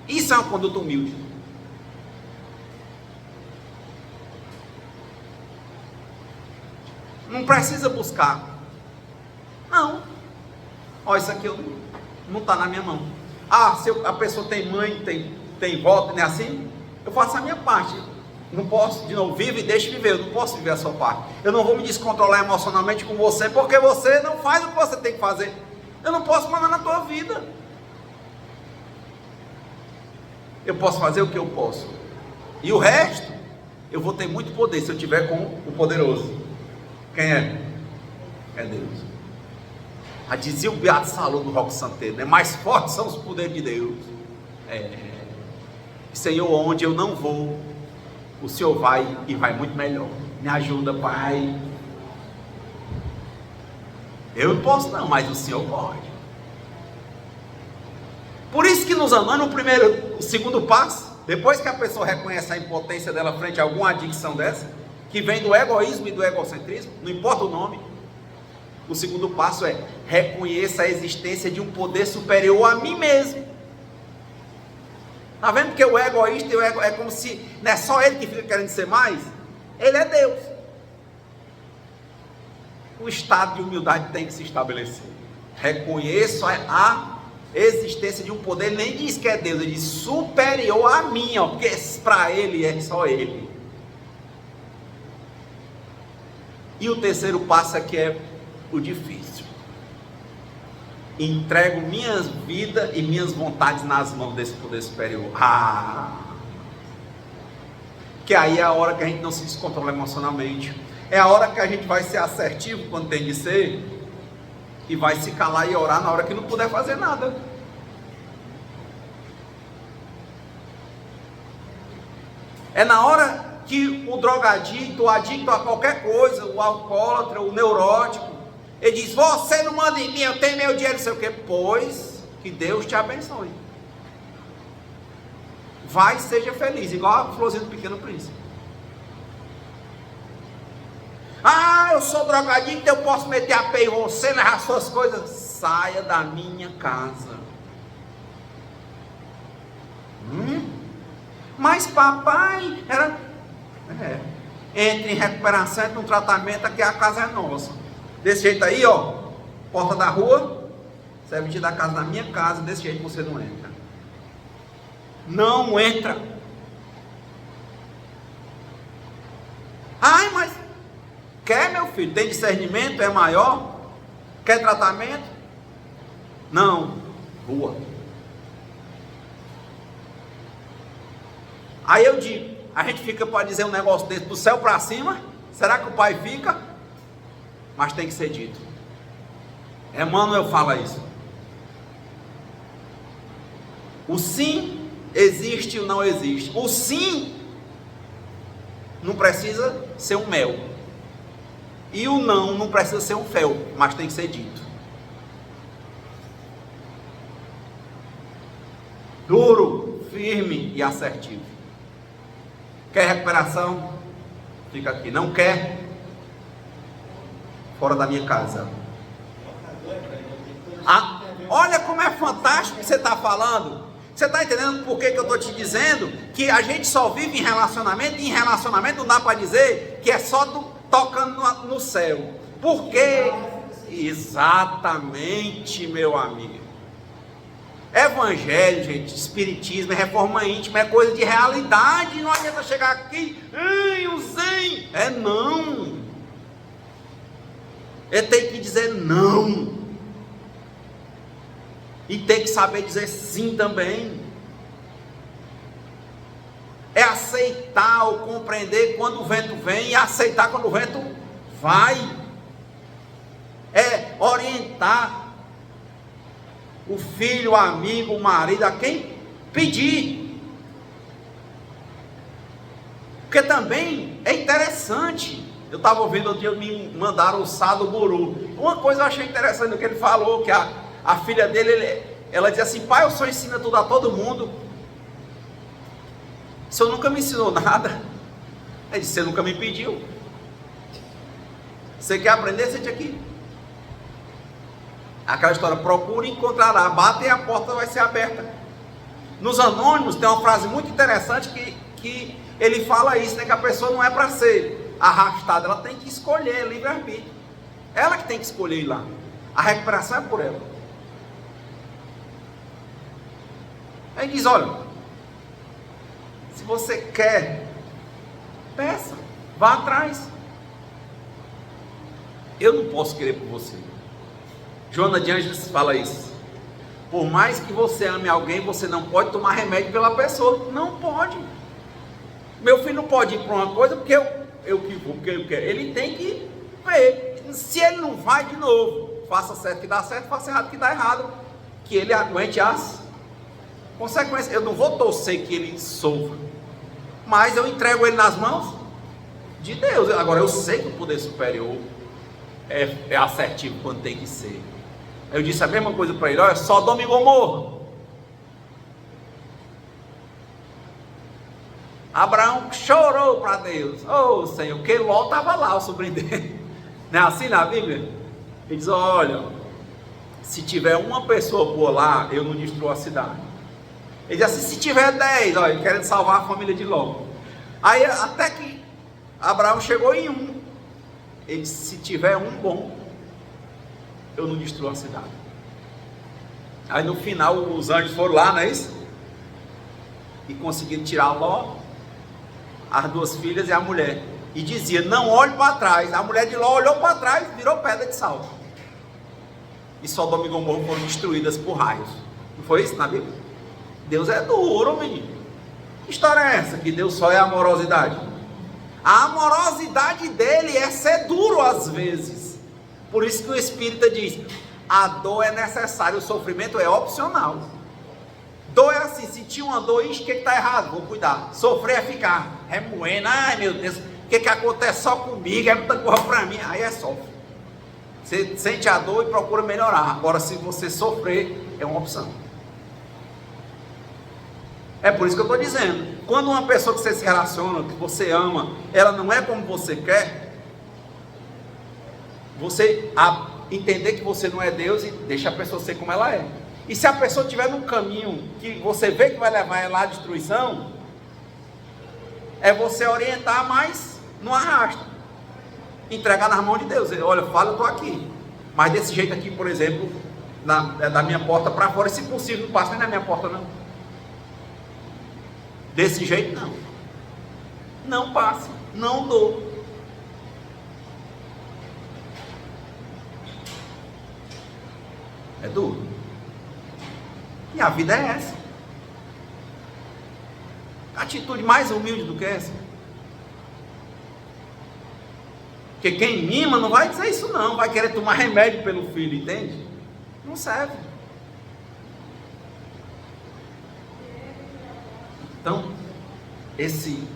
Isso é uma conduta humilde. Não precisa buscar. Não. Olha, isso aqui não está na minha mão. Ah, se a pessoa tem mãe, tem voto, não é assim? Eu faço a minha parte. Não posso, de novo, vive e deixe viver. Eu não posso viver a sua parte. Eu não vou me descontrolar emocionalmente com você, porque você não faz o que você tem que fazer. Eu não posso mandar na tua vida. Eu posso fazer o que eu posso. E o resto, eu vou ter muito poder se eu tiver com o poderoso. Quem é? É Deus. A dizia o Beato Salão do Roque Santeiro, né? Mais fortes são os poderes de Deus. Senhor, onde eu não vou, o Senhor vai e vai muito melhor. Me ajuda, Pai. Eu não posso não, mas o Senhor pode. Por isso que nos amando, o segundo passo, depois que a pessoa reconhece a impotência dela frente a alguma adicção dessa, que vem do egoísmo e do egocentrismo, não importa o nome, o segundo passo é: reconheça a existência de um poder superior a mim mesmo. Está vendo que o egoísta é como se não é só ele que fica querendo ser mais? Ele é Deus. O estado de humildade tem que se estabelecer. Reconheço a existência de um poder, ele nem diz que é Deus, ele diz superior a mim, ó, porque para ele é só ele. E o terceiro passo aqui é o difícil. Entrego minha vida e minhas vontades nas mãos desse poder superior. Que aí é a hora que a gente não se descontrola emocionalmente. É a hora que a gente vai ser assertivo quando tem de ser, e vai se calar e orar na hora que não puder fazer nada. É na hora que o drogadicto, o adicto a qualquer coisa, o alcoólatra, o neurótico, ele diz: você não manda em mim, eu tenho meu dinheiro, não sei o quê. Pois, Que Deus te abençoe. Vai e seja feliz, igual a florzinha do Pequeno Príncipe. Ah, eu sou drogadinho, então eu posso meter a pé em você, levar suas coisas. Saia da minha casa. Mas papai era... entre em recuperação, entre um tratamento, aqui a casa é nossa. Desse jeito aí, ó, porta da rua, você vai pedir da casa da minha casa, desse jeito você não entra. Não entra. Ai, mas quer, meu filho? Tem discernimento? É maior? Quer tratamento? Não. Rua. Aí eu digo, a gente fica para dizer um negócio desse do céu para cima? Será que o pai fica? Mas tem que ser dito. Emmanuel fala isso. O sim existe e o não existe. O sim não precisa ser um mel. E o não precisa ser um fel, mas tem que ser dito. Duro, firme e assertivo. Quer recuperação? Fica aqui. Não quer? Fora da minha casa. Ah, olha como é fantástico o que você está falando. Você está entendendo por que eu estou te dizendo que a gente só vive em relacionamento, e em relacionamento não dá para dizer que é só tocando no céu. Por quê? Exatamente, meu amigo. Evangelho, gente, espiritismo, é reforma íntima, é coisa de realidade. Não adianta chegar aqui, ai, o zen. É não. É ter que dizer não. E tem que saber dizer sim também. É aceitar ou compreender quando o vento vem e aceitar quando o vento vai. É orientar o filho, o amigo, o marido, a quem pedir. Porque também é interessante. Eu estava ouvindo outro dia, me mandaram o Sado Guru. Uma coisa eu achei interessante, que ele falou, que a filha dele, ela dizia assim: pai, o senhor ensina tudo a todo mundo. O senhor nunca me ensinou nada. Ele disse: você nunca me pediu. Você quer aprender? Sente aqui. Aquela história, procura e encontrará, bate e a porta vai ser aberta. Nos Anônimos tem uma frase muito interessante que ele fala isso, né, que a pessoa não é para ser arrastada, ela tem que escolher, livre-arbítrio. Ela que tem que escolher ir lá. A recuperação é por ela. Aí diz: olha, se você quer, peça, vá atrás. Eu não posso querer por você. Joana de Ângeles fala isso. Por mais que você ame alguém, você não pode tomar remédio pela pessoa. Não pode. Meu filho não pode ir para uma coisa porque eu que vou, porque eu quero. Ele tem que ver. Se ele não vai, de novo, faça certo que dá certo, faça errado que dá errado. Que ele aguente as consequências. Eu não vou torcer que ele sofra, mas eu entrego ele nas mãos de Deus. Agora eu sei que o poder superior é assertivo quando tem que ser. Eu disse a mesma coisa para ele: olha, Sodoma e Gomorra. Abraão chorou para Deus: oh Senhor, que Ló estava lá, o sobrinho dele. Não é assim na Bíblia? Ele diz: olha, se tiver uma pessoa por lá, eu não destruo a cidade. Ele diz assim: se tiver 10, olha, querendo salvar a família de Ló. Aí até que Abraão chegou em um. Ele disse: se tiver um bom, eu não destruo a cidade. Aí no final os anjos foram lá, não é isso? E conseguiram tirar Ló, as duas filhas e a mulher. E dizia: não olhe para trás. A mulher de Ló olhou para trás, virou pedra de sal. E Sodoma e Gomorra foram destruídas por raios. Não foi isso na Bíblia? Deus é duro, menino. Que história é essa? Que Deus só é amorosidade? A amorosidade dele é ser duro às vezes. Por isso que o Espírita diz: a dor é necessária, o sofrimento é opcional. Dor é assim: sentir uma dor, isso, o que está errado? Vou cuidar. Sofrer é ficar remoendo: ai meu Deus, o que acontece só comigo? É muita coisa para mim. Aí é sofre. Você sente a dor e procura melhorar. Agora, se você sofrer, é uma opção. É por isso que eu estou dizendo, quando uma pessoa que você se relaciona, que você ama, ela não é como você quer, você entender que você não é Deus e deixa a pessoa ser como ela é. E se a pessoa estiver num caminho que você vê que vai levar ela à destruição, é você orientar, mas não arrasta. Entregar nas mãos de Deus. Olha, fala, eu estou aqui. Mas desse jeito aqui, por exemplo, da minha porta para fora, se possível, não passa nem na minha porta, não. Desse jeito, não. Não passa. Não dou. É duro. E a vida é essa. Atitude mais humilde do que essa. Porque quem mima não vai dizer isso não, vai querer tomar remédio pelo filho, entende? Não serve. Então, esse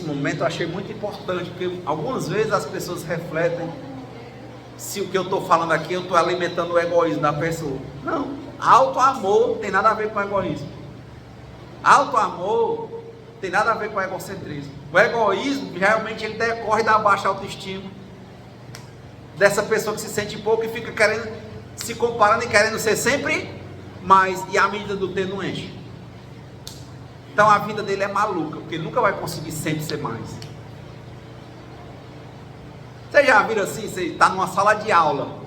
momento eu achei muito importante, porque algumas vezes as pessoas refletem se o que eu estou falando aqui, eu estou alimentando o egoísmo da pessoa. Não, auto-amor não tem nada a ver com egoísmo. Auto-amor tem nada a ver com egocentrismo. O egoísmo, realmente, ele decorre da baixa autoestima, dessa pessoa que se sente pouco e fica querendo, se comparando e querendo ser sempre mais, e a medida do ter não enche. Então a vida dele é maluca, porque ele nunca vai conseguir sempre ser mais. Você já viram assim, você está numa sala de aula,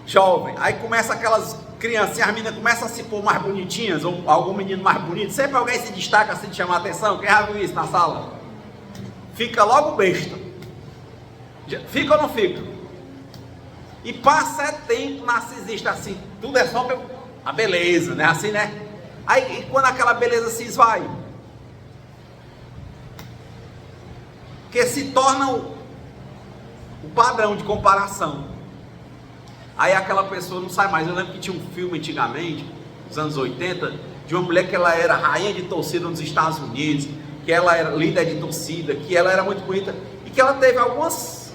jovem, aí começa aquelas criancinhas, as meninas começam a se pôr mais bonitinhas, ou algum menino mais bonito, sempre alguém se destaca assim de chamar a atenção. Quem já viu isso na sala? Fica logo besta. Fica ou não fica? E passa tempo narcisista assim, tudo é só a beleza, né? Assim, né? Aí, e quando aquela beleza se esvai, que se torna o padrão de comparação, aí aquela pessoa não sai mais. Eu lembro que tinha um filme antigamente, nos anos 80, de uma mulher que ela era rainha de torcida nos Estados Unidos, que ela era líder de torcida, que ela era muito bonita, e que ela teve alguns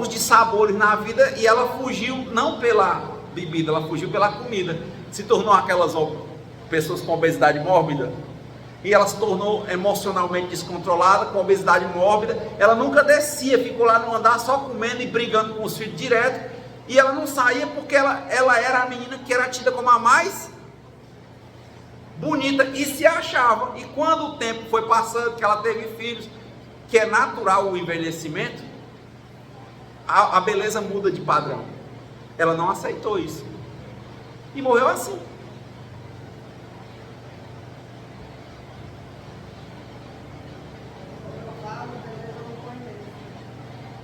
dissabores na vida, e ela fugiu não pela bebida, ela fugiu pela comida, se tornou aquelas pessoas com obesidade mórbida, e ela se tornou emocionalmente descontrolada, com obesidade mórbida. Ela nunca descia, ficou lá no andar só comendo e brigando com os filhos direto, e ela não saía porque ela era a menina que era tida como a mais bonita e se achava. E quando o tempo foi passando, que ela teve filhos, que é natural o envelhecimento, a beleza muda de padrão. Ela não aceitou isso e morreu assim.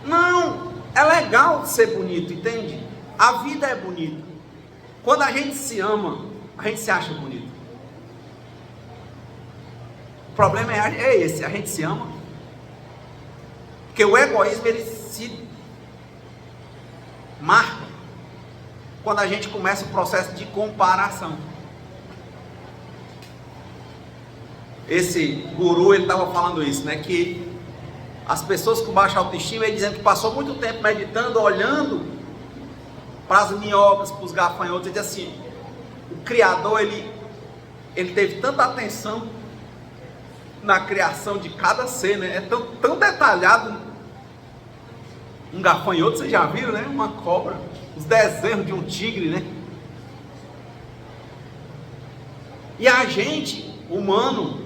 Não, é legal ser bonito, entende? A vida é bonita. Quando a gente se ama, a gente se acha bonito. O problema é esse, a gente se ama. Porque o egoísmo, ele se marca quando a gente começa o processo de comparação. Esse guru, ele estava falando isso, né? Que as pessoas com baixa autoestima, ele dizendo que passou muito tempo meditando, olhando para as minhocas, para os gafanhotos. Ele diz assim: o Criador, ele teve tanta atenção na criação de cada ser, né? É tão detalhado. Um gafanhoto, vocês já viram, né? Uma cobra, os desenhos de um tigre, né? E a gente, humano,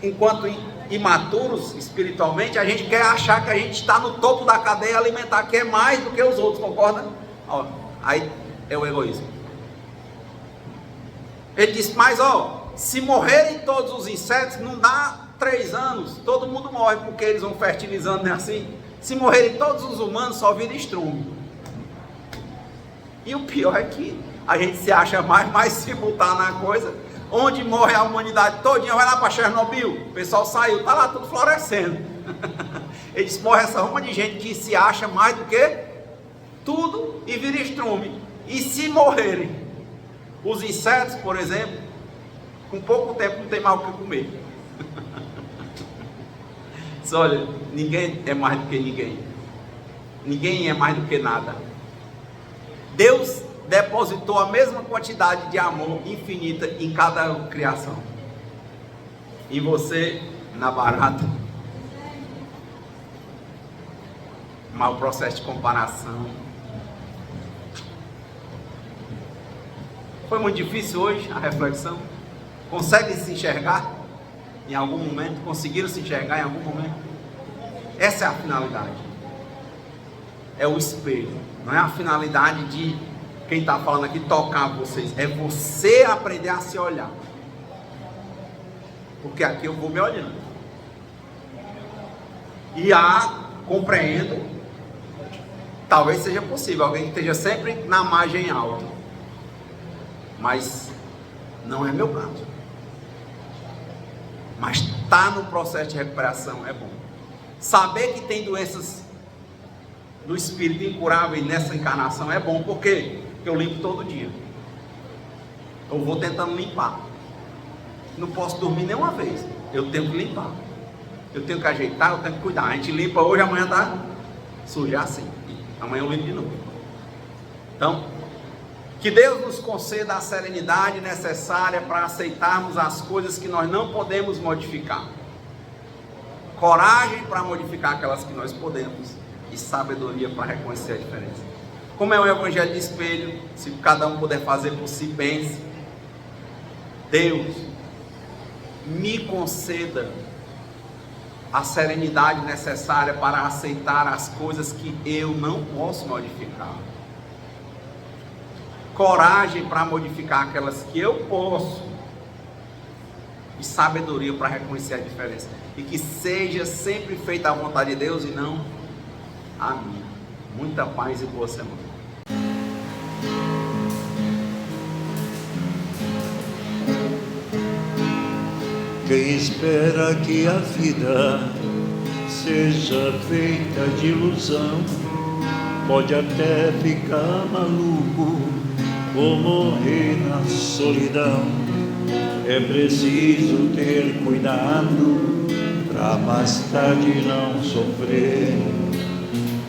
enquanto imaturos espiritualmente, a gente quer achar que a gente está no topo da cadeia alimentar, que é mais do que os outros, concorda? Ó, aí é o egoísmo. Ele disse: mas se morrerem todos os insetos, não dá 3 anos, todo mundo morre, porque eles vão fertilizando, né? Assim, se morrerem todos os humanos, só vira estrume. E o pior é que a gente se acha mais se botar na coisa. Onde morre a humanidade todinha, vai lá para Chernobyl, o pessoal saiu, está lá tudo florescendo. Ele disse: morre essa ruma de gente que se acha mais do que tudo e vira estrume. E se morrerem os insetos, por exemplo, com pouco tempo não tem mais o que comer. Diz: olha, ninguém é mais do que ninguém. Ninguém é mais do que nada. Deus depositou a mesma quantidade de amor infinita em cada criação. Em você, na barata. Mas o processo de comparação. Foi muito difícil hoje a reflexão. Conseguem se enxergar em algum momento? Conseguiram se enxergar em algum momento? Essa é a finalidade. É o espelho. Não é a finalidade de quem está falando aqui tocar vocês. É você aprender a se olhar. Porque aqui eu vou me olhando. E compreendo, talvez seja possível alguém que esteja sempre na margem alta. Mas não é meu caso. Mas estar no processo de recuperação é bom. Saber que tem doenças do espírito incurável nessa encarnação é bom. Por quê? Porque eu limpo todo dia. Eu vou tentando limpar. Não posso dormir nenhuma vez. Eu tenho que limpar. Eu tenho que ajeitar, eu tenho que cuidar. A gente limpa hoje, amanhã está sujar assim. Amanhã eu limpo de novo. Então, que Deus nos conceda a serenidade necessária para aceitarmos as coisas que nós não podemos modificar. Coragem para modificar aquelas que nós podemos. E sabedoria para reconhecer a diferença. Como é um evangelho de espelho, se cada um puder fazer por si, pense. Deus, me conceda a serenidade necessária para aceitar as coisas que eu não posso modificar. Coragem para modificar aquelas que eu posso. E sabedoria para reconhecer a diferença. E que seja sempre feita a vontade de Deus e não a minha. Muita paz e boa semana. Quem espera que a vida seja feita de ilusão, pode até ficar maluco ou morrer na solidão. É preciso ter cuidado pra mais tarde não sofrer.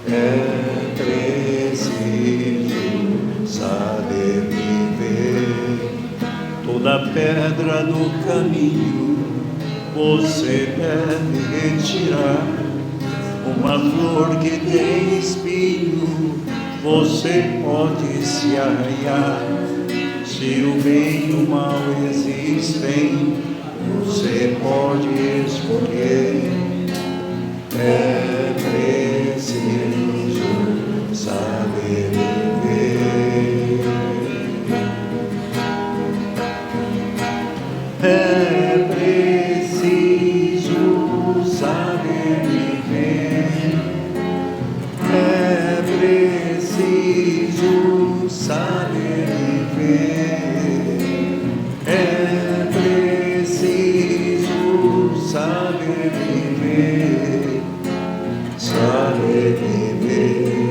É preciso saber viver. Toda pedra do caminho você deve retirar. Uma flor que tem espinho você pode se arranhar. Se o bem e o mal existem, você pode escolher. É preciso saber viver. É preciso saber viver. É preciso saber viver. É preciso saber viver. Saber viver.